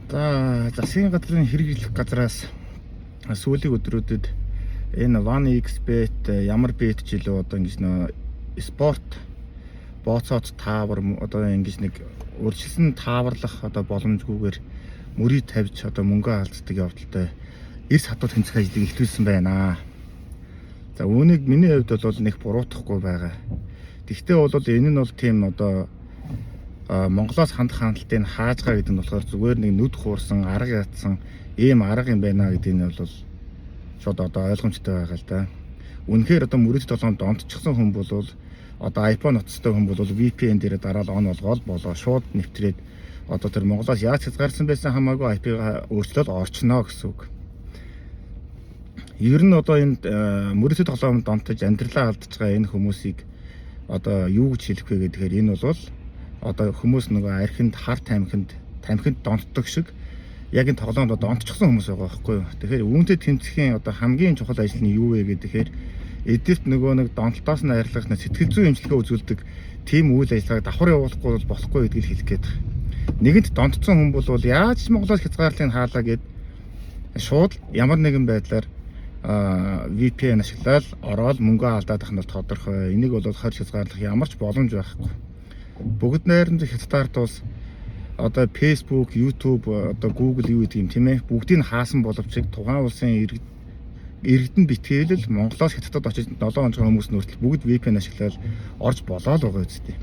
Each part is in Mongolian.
За засгийн газрын хэрэгжлэх газраас сүүлийн өдрүүдэд энэ OneXBet ямар бет жилөө одоо ингэж нөө спорт бооцоод таавар одоо ингэж нэг өөрчлөсөн тааварлах одоо боломжгүйгээр мөрийг тавьж одоо мөнгө алддаг явдалтай эрс хатуу тэнцэх ажлыг эхлүүлсэн байна. За үүнийг миний хувьд бол нэг буруутгахгүй байгаа. Тэгвэл энэ нь бол тийм одоо Монголоос хандах хандлтыг хаажгаа гэдэг нь болохоор зүгээр нэг нүд хуурсан, арга ятсан ийм арга юм байна гэдэг нь бол шууд одоо ойлгомжтой байгаа л да. Үнэхээр одоо мөрөд толгоонд донтчихсан хүн бол одоо iPhone утастай хүн бол VPN дээр дараал он болгоод болоо шууд нэвтрээд одоо тэр Монголоос яаж хязгаарсан байсан хамаагүй IP-га өөрчлөлт орчноо гэсэн үг. Ер нь одоо энэ мөрөд толгоонд донтож амьдралаа алдж байгаа энэ хүмүүсийг одоо юу гэж хэлэх вэ гэхээр энэ бол одоо хүмүүс нөгөө архинд хар тамхинд донтдог шиг яг энэ тоглоонд одоо онцчихсан хүмүүс байгаа байхгүй юу. Тэгэхээр үүнтэй тэмцэхийн одоо хамгийн чухал ажил нь юу вэ гэхээр эдгээрт нөгөө нэг донтолтоос нь арилгах сэтгэл зүйн эмчилгээ үзүүлдэг тийм үйл ажиллагааг давхар явуулахгүй болохгүй гэдгийг хэлэх гээд байна. Нэгэнт донтцсон хүн бол яаж Монголоос хязгаарлалтыг хаалаа гэд шууд ямар нэгэн байдлаар VPN ашиглаад ороод мөнгө алдаад ах нь тодорхой. Энийг бол хорж хязгаарлах ямар ч боломж байхгүй. Бүгд найрамд хятадаард бас одоо Facebook, YouTube, одоо Google юу гэдэг юм тийм ээ. Бүгдийг хаасан боловч тухайн улсын иргэдэн битгээлэл Монголоос хятадд очиж 7 хоног хүмүүс нөртөл бүгд VPN ашиглаад орж болоод байгаа үстэй.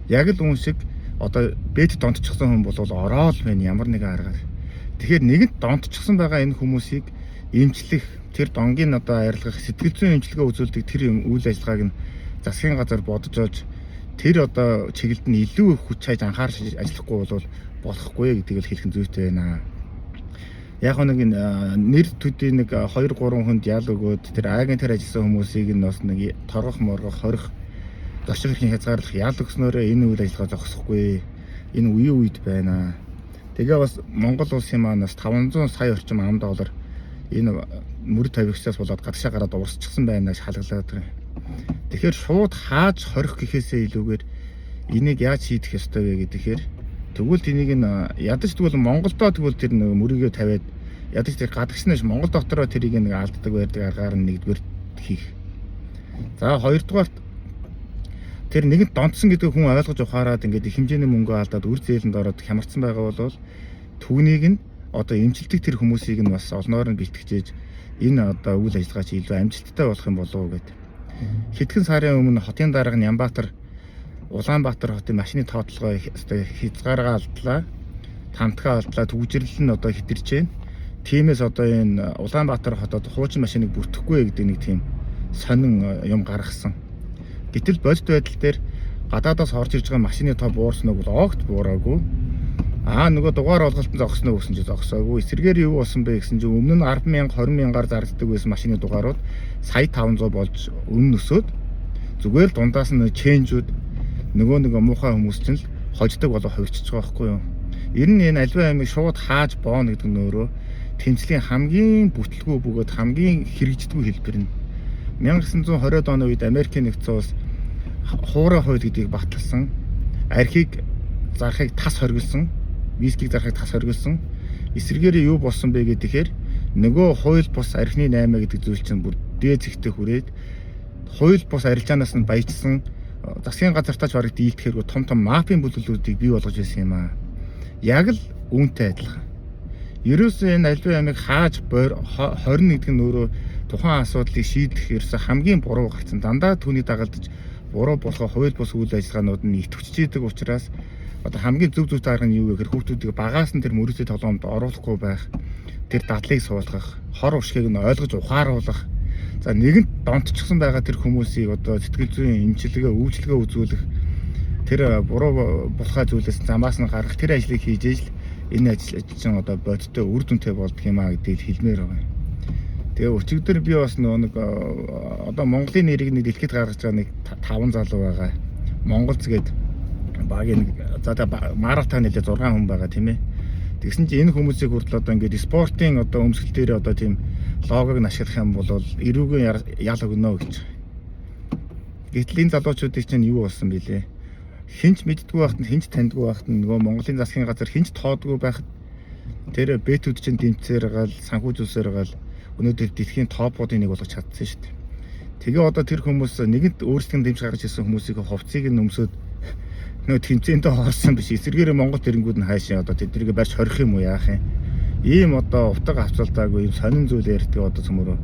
Яг л үн шиг одоо бет донтчихсан хүн бол ороод байна ямар нэгэн аргаар. Тэгэхээр нэгэнт донтчихсан байгаа энэ хүмүүсийг эмчлэх, тэр донгийн одоо арилгах, сэтгэл зүйн эмчилгээ үзүүлдэг тэр үйл ажиллагааг нь засгийн газар бодож олж тэр одоо чиглэлд нь илүү их хүч хайж анхаарч ажиллахгүй бол болохгүй гэдгийг л хэлэх нь зүйтэй байна. Яг нэг нэр төдий нэг 2-3 хүнд ял өгөөд тэр агентаар ажилласан хүмүүсийг нь бас нэг торгох моргох хорих зочин эрхийн хязгаарлах ял өгснөөрөө энэ үйл ажиллагаа зогсохгүй. Энэ үе үед байна. Тэгээ бас Монгол улсын маань бас 500 сая орчим $. Энэ мөр тавигчдаас болоод гадагшаа гараад уурсчихсан байна гэж халаглаад байна. Тэгэхээр шууд хааж хорих гэхээсээ илүүгээр энийг яаж шийдэх ёстой вэ гэхээр тэгвэл энийг нь ядаж тэгвэл Монголдоо тэгвэл тэр нэг мөрийгөө тавиад ядаж тэр гадагшнаас Монгол дотороо тэрийг нэг алддаг байдаг аргаар нь нэгдүгээр хийх. За хоёрдугаарт тэр нэгэнт донтсон гэдэг хүн ойлгож ухаарад ингээд их хэмжээний мөнгө алдаад үр зээлэнд ороод хямарсан байгаа бол түүнийг нь одоо эмчилдэг тэр хүмүүсийг нь бас олноор нь бэлтгэжээж энэ одоо үйл ажиллагаа чи илүү амжилттай болох юм болов уу гэдэг. Хэдхэн сарын өмнө хотын дарга Нямбатар Улаанбаатар хотын машины тоотлогоо хязгааргаа алдлаа. Тамтгаа алдлаа. Түгжирлэл нь одоо хэтэрч байна. Тиймээс одоо энэ Улаанбаатар хотод хуучин машиныг бүртгэхгүй гэдэг нэг тийм сонин юм гаргасан. Гэтэл бодит байдал дээр гадаадаас орж ирж байгаа машины тоо буурсныг бол огт буураагүй. Нөгөө дугаар олголтод зогсноо гэсэн чи зогсоогүй. Эсрэгээр юу болсон бэ гэсэн чинь өмнө нь 10,000 20,000-аар зарддаг байсан машины дугаарууд сая 500 болж өмнө өсөөд зүгээр л дундаас нь ченжүүд нөгөө муухай хүмүүс чинь л хождог болоо хувирчиж байгаа байхгүй юу. Ер нь энэ альва аймаг шууд хааж бооно гэдэг нь өөрөө тэмцлийн хамгийн бүтлгүй бөгөөд хамгийн хэрэгждэггүй хэлбэр нь. 1920-ад оны үед Америкийн нэгдсэн улс хуурай хууль гэдгийг баталсан. Архийг зарахыг тас хоригдсон. Вискийг зарахыг тас хоригдсон. Эсрэгээр юу болсон бэ гэхээр нөгөө хууль бус архины 8 гэдэг зүйл чинь бүр дээд зэгтээ хүрээд хууль бус арилжаанаас нь баяжсан засгийн газартаач бараг дийлдэхэргүй том мафийн бүлэглүүдийг бий болгож ирсэн юм аа. Яг л үүнтэй адилхан. Ерөөсөө энэ альва ямиг хааж 20 гэдэг нь өөрөө тухайн асуудлыг шийдэх ерөөсөө хамгийн буруу гарцсан. Дандаа түүний дагалдаж буруу болохоо хууль бус үйл ажиллагаанууд нь идэвхжиж идэг учраас одоо хамгийн зөв арга нь юу вэ гэхээр хүүхдүүдийг багаас нь тэр мөрөөдөл толгоонд оруулахгүй байх, тэр дадлыг суулгах, хор уршгийг нь ойлгож ухааруулах. За нэгэнт донтчихсан байгаа тэр хүмүүсийг одоо сэтгэл зүйн эмчилгээ, өвчлөгөө үзүүлэх, тэр буруу болохаа зүйлээс замаас нь гаргах тэр ажлыг хийж ижил энэ ажил чинь одоо бодиттой үр дүнтэй болдго юм а гэдгийг хэлмээр байгаа. Тэгээ өчигдөр би бас нэг одоо Монголын нэрийг нэг дэлхийд гаргаж байгаа нэг 5 залуу байгаа. Монголц гээд багийн за маратон нэлээ 6 хүн байгаа тийм ээ. Тэгсэн чинь энэ хүмүүсийг хүртэл одоо ингээд спортын одоо өмсгөл дээр одоо тийм логог нь ашиглах юм бол эрүүгийн ял өгнө гэж. Гэтэл энэ залуучуудыг чинь юу болсон бэлээ? Хинч мэддэггүй байхад нь хинч таньдгүй байхад нь нөгөө Монголын засгийн газар хинч тоодгүй байхад Тэр бэтүүд чинь дэмцээр гал санхүү зүйлсээр гал өнөөдөр дэлхийн топуудын нэг болгож чадсан шүү дээ. Тэгээ одоо тэр хүмүүс нэгэнт өөрсдийн дэмж гаргаж ирсэн хүмүүсийн хувцсыг нь өмсөд нөө тэмцээндээ хоолсон биш. Эсвэргээр Монгол тэрэнгүүд нь хаашаа одоо тэднийг барьж хорих юм уу яах юм? Ийм одоо утга авцалдаагүй ийм сонин зүйл ярьдаг одоо цөмөрөө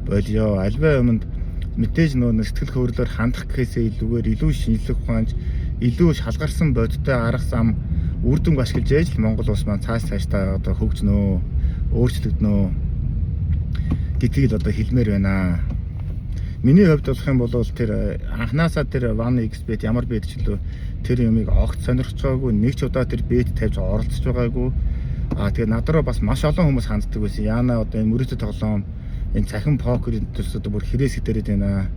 болио. Альваа юмд мэдээж нөө сэтгэл хөдлөлөөр хандах гэхээсээ илүүгээр илүү шинжлэх ухаанч, илүү шалгарсан бодиттой арга зам үр дүнг ашиглаж ээж л Монгол улс маань цаашдаа одоо хөгжнөө, өөрчлөгднөө гэдгийг л одоо хэлмээр байна. Миний хувьд болох юм бол тэр анханасаа тэр One X-bet ямар байдчлөө тэр юмыг огт сонирхож байгаагүй, нэг ч удаа тэр бет тавьж оролцож байгаагүй. Тэгээ надраа бас маш олон хүмүүс ханддаг байсан. Яна одоо энэ мөрөдөд тоглоом, энэ цахим покерын төсөд бүр хэрэгсэг дээрээд байна.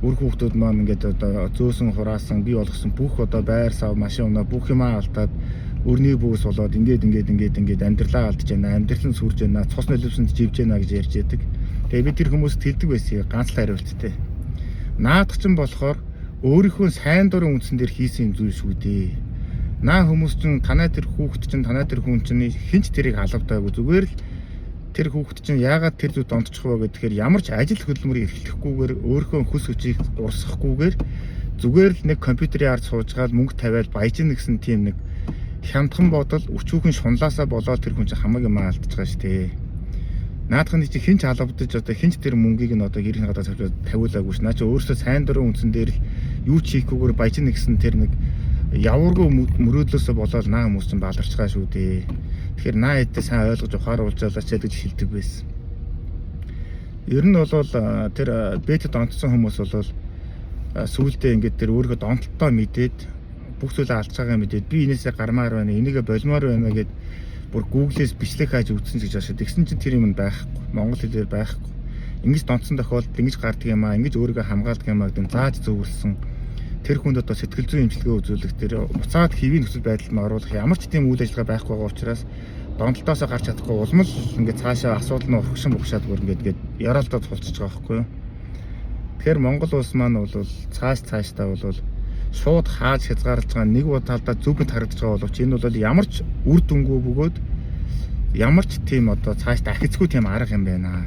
Үр хүүхдүүд маань ингээд одоо зөөсөн хураасан, бий болгосон бүх одоо байр сав, машин унаа бүх юмаа алдаад өрний бүүс болоод ингээд амьдралаа алдаж байна. Амьдрал нь сүрж байна. Цус нөлөөсөнд живж байна гэж ярьж яадаг. Тэгээ би тэр хүмүүст хэлдэг байсан ганц л хариулттай. Наадах чинь болохоор өөрийнхөө сайн дурын үндсэн дээр хийсэн зүйл шүү дээ. Наа хүмүүс чинь танай тэр хүүхэд чинь танай тэр хүн чинь хинч тэрийг алавдаагүй зүгээр л тэр хүүхэд чинь яагаад тэр зүд онцчих вэ гэхээр ямар ч ажил хөдөлмөрийг эрхлэхгүйгээр өөрийнхөө хөс хүчийг урсгахгүйгээр зүгээр л нэг компьютерийн ард суужгаад мөнгө тавиад баяжин гэсэн тийм нэг хямдхан бодол өчүүхэн шунлаасаа болоод тэр хүн чинь хамаг юм алдаж байгаа шүү дээ. Наадхын чи хинч алавдаж одоо хинч тэр мөнгийг нь одоо гэрийн гадаа тавиулаагүй ш. Наа чи өөрөөсөө сайн дурын үндсэн дээр л юу ч хийхгүйгээр баяжин гэсэн тэр нэг яваргүй мөрөөдлөөсөө болоод наа хүмүүс чинь бааларч байгаа шүү дээ. Тэгэхээр наа хэдтэй сайн ойлгож ухааруулжаалаач гэж хэлдэг байсан. Ер нь бол тэр бетэд онцсон хүмүүс бол сүүлдээ ингээд тэр өөрийгөө донтолтой мэдээд бүх зүйлээ алдж байгаа мэдээд би энээсээ гармаар байна, энийгээ болмоор байна гэд бүр Google-ээс бичлэг хааж үзсэн гэж байна шүү. Тэгсэн чинь тэр юм байхгүй. Монгол хэлээр байхгүй. Ингэж донцсон тохиолдолд ингэж гардаг юм аа, ингэж өөрийгөө хамгаалдаг юм аа гэдэг зааж зөвлөсөн. Тэр хүнд одоо сэтгэл зүйн эмчилгээ үзүүлэх, тэр буцаад хэвийн нөхцөл байдалд оруулах ямар ч тийм үйл ажиллагаа байхгүй байгаа учраас донтолтоосоо гарч чадахгүй улмал ингээд цаашаа асуудал нь урагшин бугшаад бүр ингээд яралдаад цулцж байгаа байхгүй юу. Тэгэхээр Монгол улс маань бол цаашдаа бол шууд хааж хязгаарлаж байгаа нэг удаалдаа зүгт харагдаж байгаа боловч энэ бол ямар ч үр дүнгүй бөгөөд ямар ч тийм одоо цааш дахицгүй тийм арга юм байна.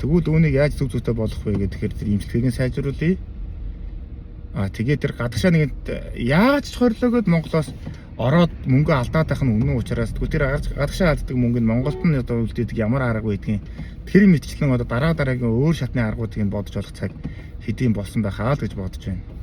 Тэгвэл үүнийг яаж зүг зүйтэй болох вэ гэхээр тэр имчилгээг нь сайжруулъя. Тэгээд тэр гадагшаа нэгэнд яаж ч хорилогоод Монголоос ороод мөнгө алдаад байх нь үнэн учраас тэгвэл тэр гадагшаа алддаг мөнгө нь Монголд нь одоо үлдээдэг ямар арга байдгийг тэр мэдчлэн одоо дараагийн өөр шатны аргуудыг бодож олох цаг хэдийн болсон байхаа л гэж бодож байна.